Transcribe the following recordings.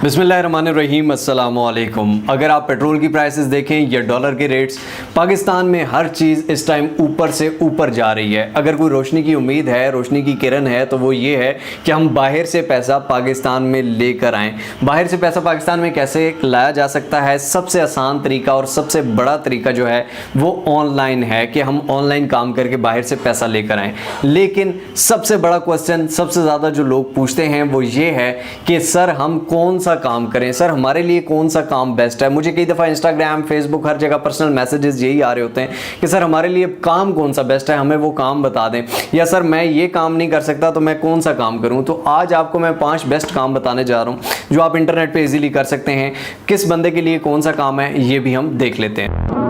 बिस्मिल्लाहिर्रहमानिर्रहीम, अस्सलाम वालेकुम। अगर आप पेट्रोल की प्राइसेस देखें या डॉलर के रेट्स, पाकिस्तान में हर चीज़ इस टाइम ऊपर से ऊपर जा रही है। अगर कोई रोशनी की उम्मीद है, रोशनी की किरण है, तो वो ये है कि हम बाहर से पैसा पाकिस्तान में लेकर आएँ। बाहर से पैसा पाकिस्तान में कैसे लाया जा सकता है? सबसे आसान तरीका और सबसे बड़ा तरीका जो है वो ऑनलाइन है कि हम ऑनलाइन काम करके बाहर से पैसा लेकर आएँ। लेकिन सबसे बड़ा क्वेश्चन सबसे ज़्यादा जो लोग पूछते हैं वो ये है कि सर हम कौन सा काम करें, सर हमारे लिए कौन सा काम बेस्ट है। मुझे कई दफ़ा इंस्टाग्राम, फेसबुक, हर जगह पर्सनल मैसेजेस यही आ रहे होते हैं कि सर हमारे लिए काम कौन सा बेस्ट है, हमें वो काम बता दें, या सर मैं ये काम नहीं कर सकता तो मैं कौन सा काम करूं। तो आज आपको मैं 5 बेस्ट काम बताने जा रहा हूं जो आप इंटरनेट पे इजीली कर सकते हैं। किस बंदे के लिए कौन सा काम है ये भी हम देख लेते हैं।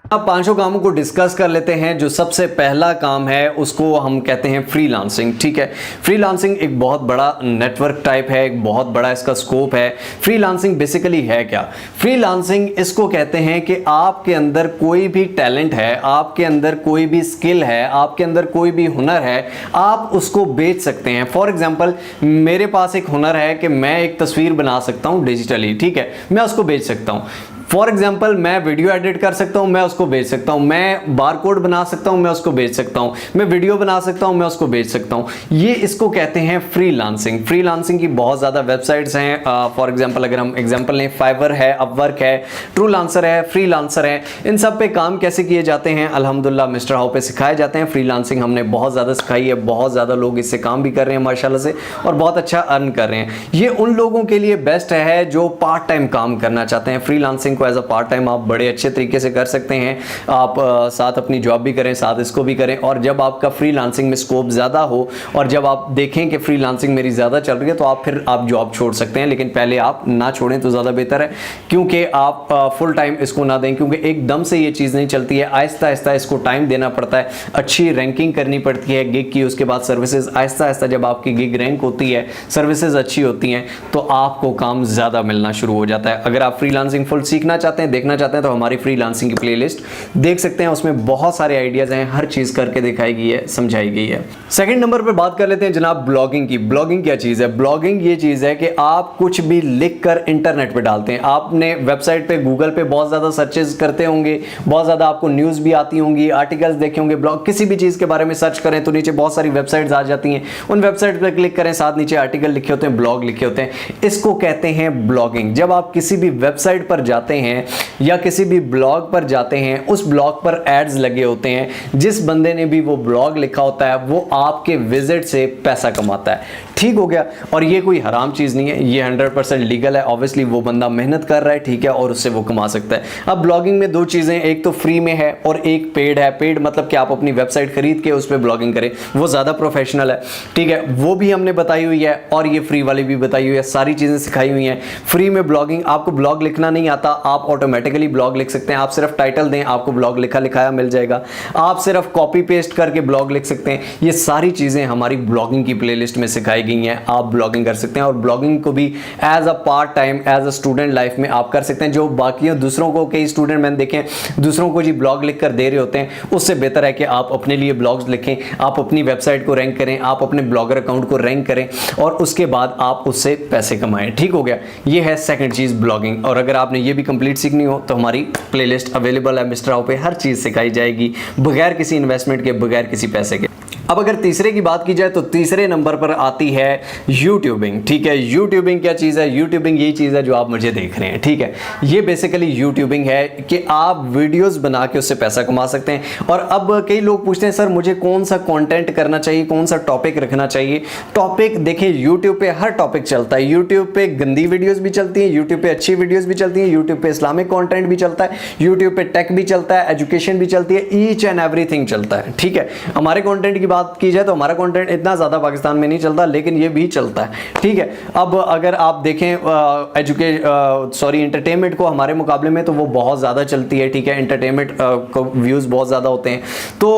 अब 5 कामों को डिस्कस कर लेते हैं। जो सबसे पहला काम है उसको हम कहते हैं फ्रीलांसिंग। ठीक है, फ्रीलांसिंग एक बहुत बड़ा नेटवर्क टाइप है, एक बहुत बड़ा इसका स्कोप है। फ्रीलांसिंग बेसिकली है क्या? फ्रीलांसिंग इसको कहते हैं कि आपके अंदर कोई भी टैलेंट है, आपके अंदर कोई भी स्किल है, आपके अंदर कोई भी हुनर है, आप उसको बेच सकते हैं। फॉर एग्जाम्पल मेरे पास एक हुनर है कि मैं एक तस्वीर बना सकता हूँ डिजिटली, ठीक है, मैं उसको बेच सकता हूँ। फॉर एग्जाम्पल मैं वीडियो एडिट कर सकता हूं, मैं उसको बेच सकता हूं। मैं बारकोड बना सकता हूं, मैं उसको बेच सकता हूं। मैं वीडियो बना सकता हूं, मैं उसको बेच सकता हूं। ये इसको कहते हैं फ्रीलांसिंग। फ्रीलांसिंग की बहुत ज़्यादा वेबसाइट्स हैं। फॉर एग्जाम्पल अगर हम एग्जाम्पल लें, फाइवर है, अपवर्क है, ट्रूलांसर है, फ्रीलांसर है। इन सब पे काम कैसे किए जाते हैं अल्हम्दुलिल्लाह मिस्टर हाउ पे सिखाए जाते हैं। फ्रीलांसिंग हमने बहुत ज़्यादा सिखाई है, बहुत ज़्यादा लोग इससे काम भी कर रहे हैं माशाल्लाह से, और बहुत अच्छा अर्न कर रहे हैं। ये उन लोगों के लिए बेस्ट है जो पार्ट टाइम काम करना चाहते हैं। Freelancing as a part time आप बड़े अच्छे तरीके से कर सकते हैं। आप साथ अपनी जॉब भी करें, साथ इसको भी करें। और जब आपका फ्रीलांसिंग में स्कोप ज़्यादा हो और जब आप देखें कि फ्रीलांसिंग मेरी ज़्यादा चल रही है तो आप जॉब छोड़ सकते हैं। लेकिन पहले आप ना छोड़ें तो ज़्यादा बेहतर है, क्योंकि आप फुल टाइम इसको ना दें, क्योंकि एकदम से ये चीज़ नहीं चलती है। आहिस्ता आहिस्ता इसको टाइम देना पड़ता है, अच्छी रैंकिंग करनी पड़ती है गिग की, उसके बाद सर्विसेज। आहिस्ता आहिस्ता जब आपकी गिग रैंक होती है, सर्विसेज अच्छी होती हैं, तो आपको काम ज़्यादा मिलना शुरू हो जाता है। अगर आप फ्रीलांसिंग फुल सीखना चाहते हैं, देखना चाहते हैं, तो हमारी फ्रीलांसिंग की प्लेलिस्ट देख सकते हैं। उसमें बहुत सारे आइडियाज हैं, हर चीज करके दिखाई गई है, समझाई गई है। सेकंड नंबर पे बात कर लेते हैं जनाब ब्लॉगिंग की। ब्लॉगिंग क्या चीज है? ब्लॉगिंग ये चीज है कि आप कुछ भी लिखकर इंटरनेट पे डालते हैं। आपने वेबसाइट पे, गूगल पे बहुत ज्यादा सर्चेस करते होंगे, बहुत ज्यादा आपको न्यूज भी आती होंगी, आर्टिकल्स देखे होंगे। ब्लॉग किसी भी चीज के बारे में सर्च करें तो नीचे बहुत सारी वेबसाइट्स आ जाती हैं। उन वेबसाइट पर क्लिक करें, साथ नीचे आर्टिकल लिखे होते हैं, ब्लॉग लिखे होते हैं। इसको कहते हैं ब्लॉगिंग। जब आप किसी भी वेबसाइट पर जाते हैं या किसी भी ब्लॉग पर जाते हैं, उस ब्लॉग पर एड्स लगे होते हैं। जिस बंदे ने भी वो ब्लॉग लिखा होता है वो आपके विजिट से पैसा कमाता है। ठीक हो गया? और ये कोई हराम चीज़ नहीं है, ये 100% लीगल है। ऑब्वियसली वो बंदा मेहनत कर रहा है, ठीक है, और उससे वो कमा सकता है। अब ब्लॉगिंग में 2 चीज़ें, एक तो फ्री में है और एक पेड है। पेड मतलब कि आप अपनी वेबसाइट खरीद के उस पर ब्लॉगिंग करें, वो ज़्यादा प्रोफेशनल है, ठीक है, वो भी हमने बताई हुई है। और ये फ्री वाली भी बताई हुई है, सारी चीज़ें सिखाई हुई हैं। फ्री में ब्लॉगिंग, आपको ब्लॉग लिखना नहीं आता, आप ऑटोमेटिकली ब्लॉग लिख सकते हैं। आप सिर्फ टाइटल दें, आपको ब्लॉग लिखा लिखाया मिल जाएगा। आप सिर्फ कॉपी पेस्ट करके ब्लॉग लिख सकते हैं। ये सारी चीज़ें हमारी ब्लॉगिंग की प्लेलिस्ट में सिखाई गई हैं। आप ब्लॉगिंग कर सकते हैं और ब्लॉगिंग को भी as a part time, as a student life में आप कर सकते हैं। जो बाकी दूसरों को, कई स्टूडेंट मैंने देखे दूसरों को जी ब्लॉग लिख कर दे रहे होते हैं, उससे बेहतर है कि आप अपने लिए ब्लॉग्स लिखें, आप अपनी वेबसाइट को रैंक करें, आप अपने ब्लॉगर अकाउंट को रैंक करें और उसके बाद आप उससे पैसे कमाएं। ठीक हो गया? ये है सेकंड चीज़, ब्लॉगिंग। और अगर आपने ये भी कंप्लीट सीखनी हो तो हमारी प्लेलिस्ट अवेलेबल है मिस्टर हाउ पे, हर चीज़ सिखाई जाएगी बगैर किसी इन्वेस्टमेंट के, बगैर किसी पैसे के। अब अगर तीसरे की बात की जाए तो तीसरे नंबर पर आती है यूट्यूबिंग। ठीक है, यूट्यूबिंग क्या चीज़ है? यूट्यूबिंग यही चीज़ है जो आप मुझे देख रहे हैं, ठीक है। ये बेसिकली यूट्यूबिंग है कि आप वीडियोस बना के उससे पैसा कमा सकते हैं। और अब कई लोग पूछते हैं सर मुझे कौन सा कंटेंट करना चाहिए, कौन सा टॉपिक रखना चाहिए। टॉपिक देखिए, यूट्यूब पे हर टॉपिक चलता है। यूट्यूब पे गंदी वीडियोस भी चलती हैं, यूट्यूब पे अच्छी वीडियोस भी चलती हैं, यूट्यूब पे इस्लामिक कंटेंट भी चलता है, यूट्यूब पे टेक भी चलता है, एजुकेशन भी चलती है, ईच एंड एवरीथिंग चलता है, ठीक है। हमारे कंटेंट की बात की जाए तो हमारा कंटेंट इतना ज़्यादा पाकिस्तान में नहीं चलता, लेकिन ये भी चलता है, ठीक है। अब अगर आप देखें एंटरटेनमेंट को हमारे मुकाबले में, तो वो बहुत ज़्यादा चलती है, ठीक है। एंटरटेनमेंट को व्यूज़ बहुत ज़्यादा होते हैं। तो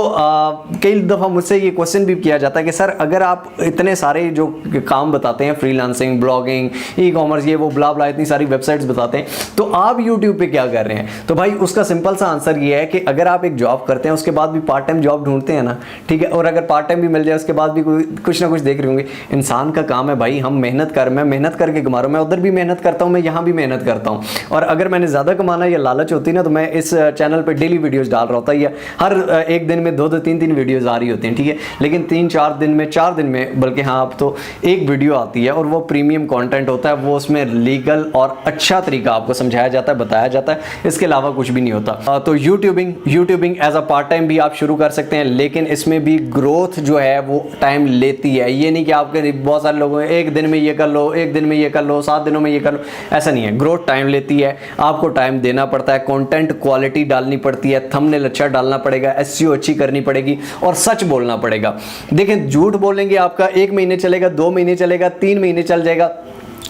कई दफ़ा मुझसे ये क्वेश्चन भी किया जाता है कि सर अगर आप इतने सारे जो काम बताते हैं, फ्रीलांसिंग, ब्लॉगिंग, ई कॉमर्स, ये वो ब्ला ब्ला, इतनी सारी वेबसाइट्स बताते हैं, तो आप यूट्यूब पे क्या कर रहे हैं? तो भाई उसका सिंपल सा आंसर ये है कि अगर आप एक जॉब करते हैं उसके बाद भी पार्ट टाइम जॉब ढूंढते हैं ना, ठीक है, और अगर पार्ट टाइम भी मिल जाए, उसके बाद भी कुछ ना कुछ देख रहे होंगे। इंसान का काम है भाई, हम मैं मेहनत करके कमा रहा हूँ, मैं उधर भी मेहनत करता हूँ, मैं यहाँ भी मेहनत करता हूँ। और अगर मैंने ज़्यादा कमाना या लालच होती ना, तो मैं इस चैनल पर डेली वीडियोज़ डाल रहा होता, या हर एक दिन में 2-2 3-3 वीडियोज़ आ रही होती हैं, ठीक है। लेकिन 3-4 दिन में, 4 दिन में बल्कि हाँ, अब तो एक वीडियो आती है और वो प्रीमियम कंटेंट होता है, वो उसमें लीगल और अच्छा तरीका आपको समझाया जाता है, बताया जाता है, इसके अलावा कुछ भी नहीं होता। तो YouTubing as a part time भी आप शुरू कर सकते हैं, लेकिन इसमें भी ग्रोथ जो है वो टाइम लेती है। ये नहीं कि आपके बहुत सारे लोगों एक दिन में ये कर लो, एक दिन में ये कर लो, 7 दिनों में ये कर लो, ऐसा नहीं है। ग्रोथ टाइम लेती है, आपको टाइम देना पड़ता है, कंटेंट क्वालिटी डालनी पड़ती है, थंबनेल अच्छा डालना पड़ेगा, एसईओ अच्छी करनी पड़ेगी और सच बोलना पड़ेगा। देखें, झूठ बोलेंगे आपका 1 महीने चलेगा, 2 महीने चलेगा, 3 महीने चल जाएगा,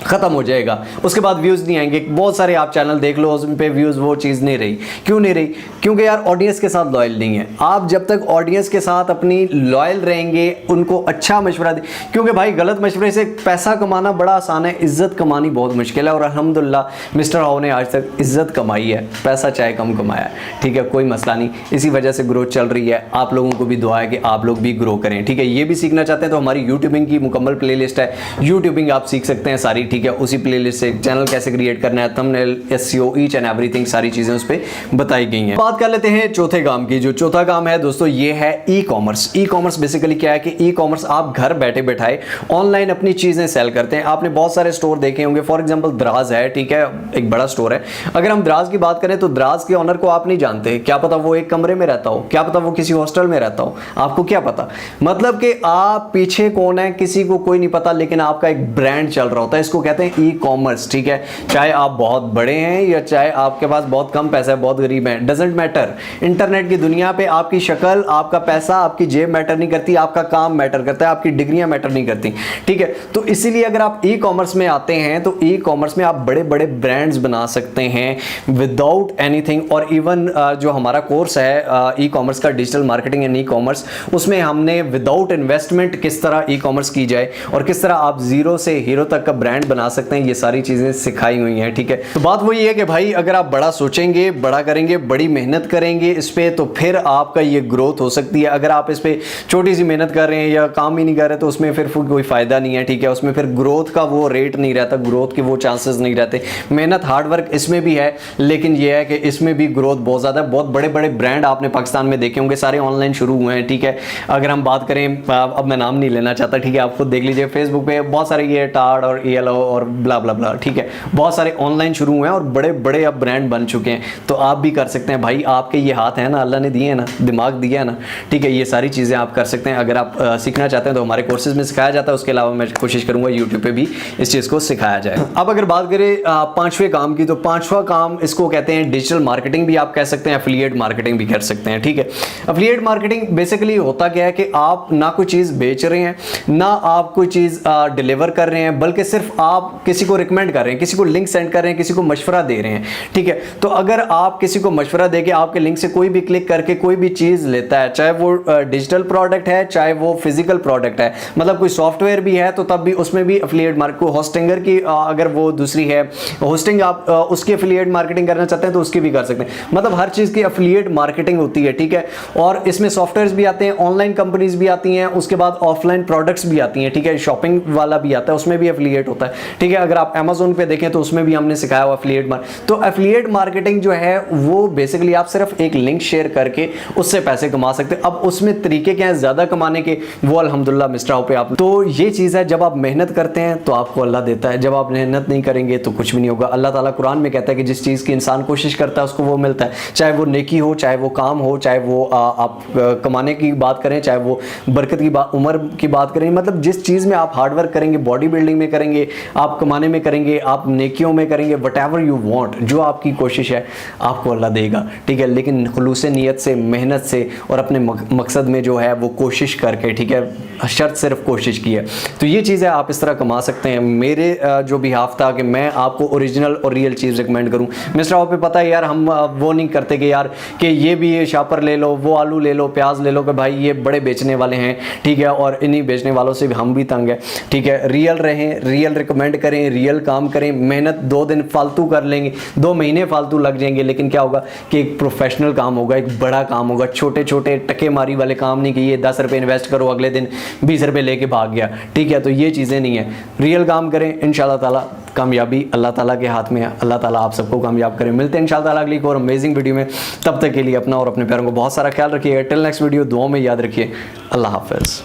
खत्म हो जाएगा, उसके बाद व्यूज़ नहीं आएंगे। बहुत सारे आप चैनल देख लो, उस पे व्यूज़ वो चीज़ नहीं रही। क्यों नहीं रही? क्योंकि यार ऑडियंस के साथ लॉयल नहीं है। आप जब तक ऑडियंस के साथ अपनी लॉयल रहेंगे, उनको अच्छा मशवरा दें, क्योंकि भाई गलत मशवरे से पैसा कमाना बड़ा आसान है, इज्जत कमानी बहुत मुश्किल है। और अल्हम्दुलिल्लाह मिस्टर हाउ ने आज तक इज्जत कमाई है, पैसा चाहे कम कमाया है, ठीक है, कोई मसला नहीं। इसी वजह से ग्रोथ चल रही है। आप लोगों को भी दुआ है कि आप लोग भी ग्रो करें, ठीक है। ये भी सीखना चाहते हैं तो हमारी यूट्यूबिंग की मुकम्मल प्लेलिस्ट है, यूट्यूबिंग आप सीख सकते हैं सारी, ठीक है। उसी प्लेलिस्ट से चैनल कैसे क्रिएट करना है, thumbnail, SEO, each and everything, सारी चीजें उस पे बताई गई हैं। बात कर लेते हैं चौथे काम की। जो चौथा काम है दोस्तों, ये है e commerce. E commerce basically क्या है कि ई कॉमर्स आप घर बैठे बैठाए ऑनलाइन अपनी चीजें सेल करते हैं। आपने बहुत सारे स्टोर देखे होंगे, फॉर एग्जांपल दराज है, ठीक है, एक बड़ा स्टोर है। अगर हम दराज की बात करें तो दराज के ओनर को आप नहीं जानते, क्या पता वो एक कमरे में रहता हो, क्या पता वो किसी हॉस्टल में रहता हो, आपको क्या पता। मतलब कि आप पीछे कौन है किसी को कोई नहीं पता, लेकिन आपका एक ब्रांड चल रहा होता है। इसको कहते हैं ई कॉमर्स, ठीक है। चाहे आप बहुत बड़े हैं या चाहे आपके पास बहुत कम पैसा है, बहुत गरीब हैं, डजंट मैटर। इंटरनेट की दुनिया पे आपकी शक्ल, आपका पैसा, आपकी जेब मैटर नहीं करती, आपका काम मैटर करता है, आपकी डिग्रियां मैटर नहीं करती, ठीक है। तो इसीलिए अगर आप ई कॉमर्स में आते हैं तो ई कॉमर्स में आप बड़े बड़े ब्रांड्स बना सकते हैं विदाउट एनीथिंग। और इवन जो हमारा कोर्स है ई कॉमर्स का, digital marketing and e commerce, उसमें हमने विदाउट इन्वेस्टमेंट किस तरह ई कॉमर्स की जाए और किस तरह आप जीरो से हीरो तक का ब्रांड बना सकते हैं, ये सारी चीजें सिखाई हुई हैं, ठीक है। तो बात वही है कि भाई अगर आप बड़ा सोचेंगे, बड़ा करेंगे, बड़ी मेहनत करेंगे इस पे, तो फिर आपका ये ग्रोथ हो सकती है। अगर आप इस पे छोटी सी मेहनत कर रहे हैं या काम ही नहीं कर रहे तो उसमें फिर कोई फायदा नहीं है, ठीक है। उसमें फिर ग्रोथ का वो रेट नहीं रहता, ग्रोथ के वो चांसेस नहीं रहते। मेहनत, हार्डवर्क इसमें भी है, लेकिन ये है कि इसमें भी ग्रोथ बहुत ज्यादा है। बहुत बड़े बड़े ब्रांड आपने पाकिस्तान में देखे होंगे, सारे ऑनलाइन शुरू हुए हैं, ठीक है। अगर हम बात करें, अब मैं नाम नहीं लेना चाहता, ठीक है, आप खुद देख लीजिए फेसबुक पे बहुत सारे ये टाड और ELO और ब्ला ब्ला ब्ला, ठीक है, बहुत सारे ऑनलाइन शुरू हुए हैं और बड़े बड़े अब ब्रांड बन चुके हैं। तो आप भी कर सकते हैं भाई, आपके ये हाथ है ना, अल्लाह ने दिए हैं ना, दिमाग दिया है ना, ठीक है, ये सारी चीज़ें आप कर सकते हैं। अगर आप सीखना चाहते हैं तो हमारे कोर्सेज में सिखाया जाता है, उसके अलावा मैं कोशिश करूंगा यूट्यूब पे भी इस चीज़ को सिखाया जाए। अब अगर बात करें पांचवें काम की, तो पांचवा काम इसको कहते हैं डिजिटल मार्केटिंग भी आप कह सकते हैं, एफिलिएट मार्केटिंग भी कर सकते हैं, ठीक है। एफिलिएट मार्केटिंग बेसिकली होता क्या है कि आप ना कोई चीज़ बेच रहे हैं, ना आप कोई चीज़ डिलीवर कर रहे हैं, बल्कि सिर्फ आप किसी को रिकमेंड कर रहे हैं, किसी को लिंक सेंड कर रहे हैं, किसी को मशवरा दे रहे हैं, ठीक है। तो अगर आप किसी को मशवरा देके आपके लिंक से कोई भी क्लिक करके कोई भी चीज़ लेता है, चाहे वो डिजिटल प्रोडक्ट है, चाहे वो फिजिकल प्रोडक्ट है, मतलब कोई सॉफ्टवेयर भी है तो तब भी उसमें भी एफिलिएट मार्केट को, होस्टिंगर की अगर वो दूसरी है होस्टिंग, आप उसकी एफिलिएट मार्केटिंग करना चाहते हैं तो उसकी भी कर सकते हैं। मतलब हर चीज़ की एफिलिएट मार्केटिंग होती है, ठीक है। और इसमें सॉफ्टवेयर भी आते हैं, ऑनलाइन कंपनीज भी आती हैं, उसके बाद ऑफलाइन प्रोडक्ट्स भी आती हैं, ठीक है। शॉपिंग वाला भी आता है, उसमें भी एफिलिएट होता है, ठीक है। अगर आप अमेजोन पे देखें तो उसमें भी हमने सिखाया हुआ एफिलिएट मार्केटिंग। तो एफिलिएट मार्केटिंग जो है वो बेसिकली आप सिर्फ एक लिंक शेयर करके उससे पैसे कमा सकते हैं। अब उसमें तरीके क्या हैं ज़्यादा कमाने के, वो अल्हम्दुलिल्लाह मिस्टर हाउ पे आप, तो ये चीज़ है, जब आप मेहनत करते हैं तो आपको अल्लाह देता है, जब आप मेहनत नहीं करेंगे तो कुछ भी नहीं होगा। अल्लाह ताला कुरान में कहता है कि जिस चीज़ की इंसान कोशिश करता है उसको वो मिलता है, चाहे वो नेकी हो, चाहे वो काम हो, चाहे वो आप कमाने की बात करें, चाहे वो बरकत की बात, उम्र की बात करें, मतलब जिस चीज़ में आप हार्डवर्क करेंगे, बॉडी बिल्डिंग में करेंगे, आप कमाने में करेंगे, आप नेकियों में करेंगे, व्हाटएवर यू वांट, जो आपकी कोशिश है आपको अल्लाह देगा, ठीक है। लेकिन खुलूस नीयत से, मेहनत से और अपने मकसद में जो है वो कोशिश करके, ठीक है, शर्त सिर्फ कोशिश की है। तो ये चीज़ है, आप इस तरह कमा सकते हैं। मेरे जो भी हाफ था कि मैं आपको ओरिजिनल और रियल चीज़ रिकमेंड करूं। मिस्टर हाउ पे पता है यार, हम वो नहीं करते कि यार कि ये भी ये शापर ले लो, वो आलू ले लो, प्याज ले लो, कि भाई ये बड़े बेचने वाले हैं, ठीक है, और इन्हीं बेचने वालों से भी हम भी तंग है, ठीक है। रियल रहें, रियल कमेंट करें, रियल काम करें, मेहनत 2 दिन फालतू कर लेंगे, 2 महीने फालतू लग जाएंगे, लेकिन क्या होगा कि एक प्रोफेशनल काम होगा, एक बड़ा काम होगा। छोटे छोटे टकेमारी वाले काम नहीं कि ये 10 रुपये इन्वेस्ट करो, अगले दिन 20 रुपये लेके भाग गया, ठीक है, तो ये चीज़ें नहीं है। रियल काम करें, इंशाल्लाह ताला कामयाबी अल्लाह ताला के हाथ में है। अल्लाह ताला आप सबको कामयाब करें। मिलते हैं इंशाल्लाह ताला अगली एक और अमेजिंग वीडियो में। तब तक के लिए अपना और अपने प्यारों को बहुत सारा ख्याल रखिएगा। टिल नेक्स्ट वीडियो, दुआओं में याद रखिए। अल्लाह हाफ़िज़।